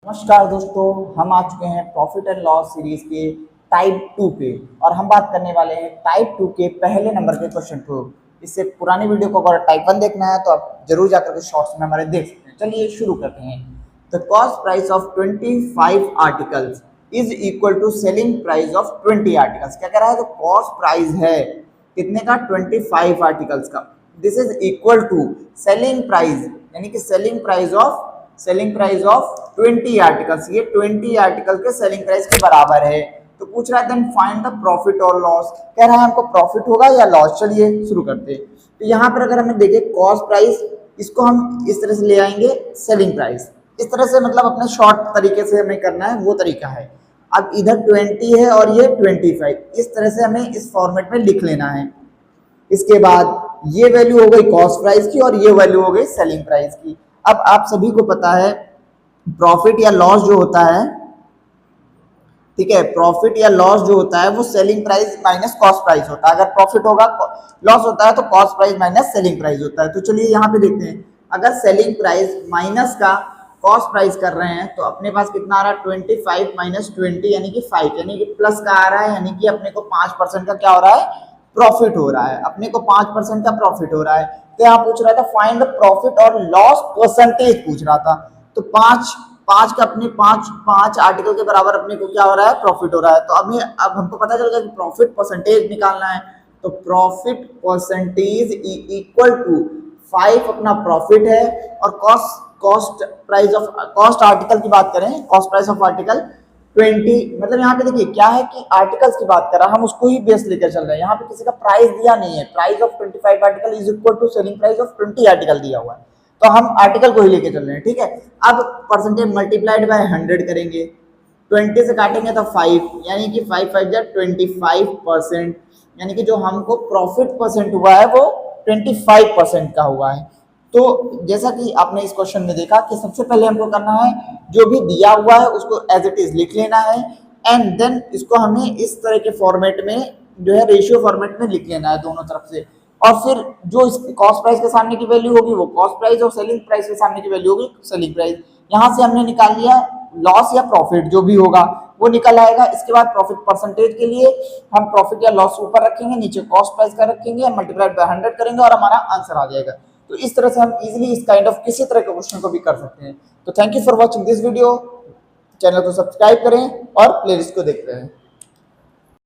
नमस्कार दोस्तों, हम आ चुके हैं प्रॉफिट एंड लॉस सीरीज के टाइप 2 पे और हम बात करने वाले हैं टाइप 2 के पहले नंबर के क्वेश्चन को। इससे पुरानी वीडियो को अगर टाइप 1 देखना है तो आप जरूर जाकर के शॉर्ट्स में हमारे देख सकते हैं। चलिए शुरू करते हैं। The cost price of 25 articles is equal to selling price of 20 articles. क्या कह रहा है? तो कॉस्ट प्राइस है कितने का? 25 आर्टिकल्स का। This is equal to selling price, यानी कि सेलिंग प्राइस ऑफ 20 आर्टिकल्स। ये 20 आर्टिकल के सेलिंग प्राइस के बराबर है। तो पूछ रहा है देन फाइंड द प्रॉफिट और लॉस। कह रहा है हमको प्रॉफिट होगा या लॉस। चलिए शुरू करते हैं। तो यहाँ पर अगर हमें देखें कॉस्ट प्राइस, इसको हम इस तरह से ले आएंगे सेलिंग प्राइस। इस तरह से मतलब अपने शॉर्ट तरीके से हमें करना है, वो तरीका है। अब इधर 20 है और ये 25, इस तरह से हमें इस फॉर्मेट में लिख लेना है। इसके बाद ये वैल्यू हो गई कॉस्ट प्राइस की और ये वैल्यू हो गई सेलिंग प्राइस की। अब आप सभी को पता है प्रॉफिट या लॉस जो होता है, ठीक है, प्रॉफिट या लॉस जो होता है वो selling price minus cost price होता है। अगर प्रॉफिट होगा, लॉस होता है तो cost price minus selling price होता है। तो चलिए यहाँ पे देखते हैं, अगर सेलिंग प्राइस माइनस का कॉस्ट प्राइस कर रहे हैं तो अपने पास कितना आ रहा है? 25 माइनस 20 यानी कि 5, यानी कि प्लस का आ रहा है, यानी कि अपने को 5% का क्या हो रहा है? प्रॉफिट हो रहा है। अपने को 5% का प्रॉफिट हो रहा है। तो यहाँ पूछ रहा था फाइंड द प्रॉफिट और लॉस परसेंटेज पूछ रहा था। तो पांच का अपने पांच आर्टिकल के बराबर अपने को क्या हो रहा है? प्रॉफिट हो रहा है। तो अब हमको पता चल गया कि प्रॉफिट परसेंटेज निकालना है। तो प्रॉफिट परसेंटेज इक्वल टू 5 अपना प्रॉफिट है और कॉस्ट आर्टिकल की बात करें, कॉस्ट प्राइस ऑफ आर्टिकल 20, मतलब यहाँ पे देखिए क्या है कि आर्टिकल्स की बात कर रहा है, हम उसको ही बेस लेकर चल रहे हैं। यहाँ पे किसी का प्राइस दिया नहीं है। Price of 25 article is equal to selling price of 20 article दिया हुआ है, तो हम आर्टिकल को ही लेके चल रहे हैं। ठीक है, अब परसेंटेज मल्टीप्लाइड बाय 100 करेंगे, 20 से काटेंगे तो 5, यानी कि 5 5 जा 25%, यानी कि जो हमको प्रॉफिट परसेंट हुआ है वो 25% का हुआ है। तो जैसा कि आपने इस क्वेश्चन में देखा कि सबसे पहले हमको करना है जो भी दिया हुआ है उसको एज इट इज लिख लेना है, एंड देन इसको हमें इस तरह के फॉर्मेट में जो है रेशियो फॉर्मेट में लिख लेना है दोनों तरफ से। और फिर जो इस कॉस्ट प्राइस के सामने की वैल्यू होगी वो कॉस्ट प्राइस और सेलिंग प्राइस के सामने की वैल्यू होगी सेलिंग प्राइस। यहाँ से हमने निकाल लिया लॉस या प्रॉफिट, जो भी होगा वो निकल आएगा। इसके बाद प्रॉफिट परसेंटेज के लिए हम प्रॉफिट या लॉस ऊपर रखेंगे, नीचे कॉस्ट प्राइस का रखेंगे, मल्टीप्लाइड बाय 100 करेंगे और हमारा आंसर आ जाएगा। तो इस तरह से हम इजीली इस काइंड ऑफ किसी तरह के क्वेश्चन को भी कर सकते हैं। तो thank you for watching this video. Channel को सब्सक्राइब करें और प्लेलिस्ट को देखते रहें।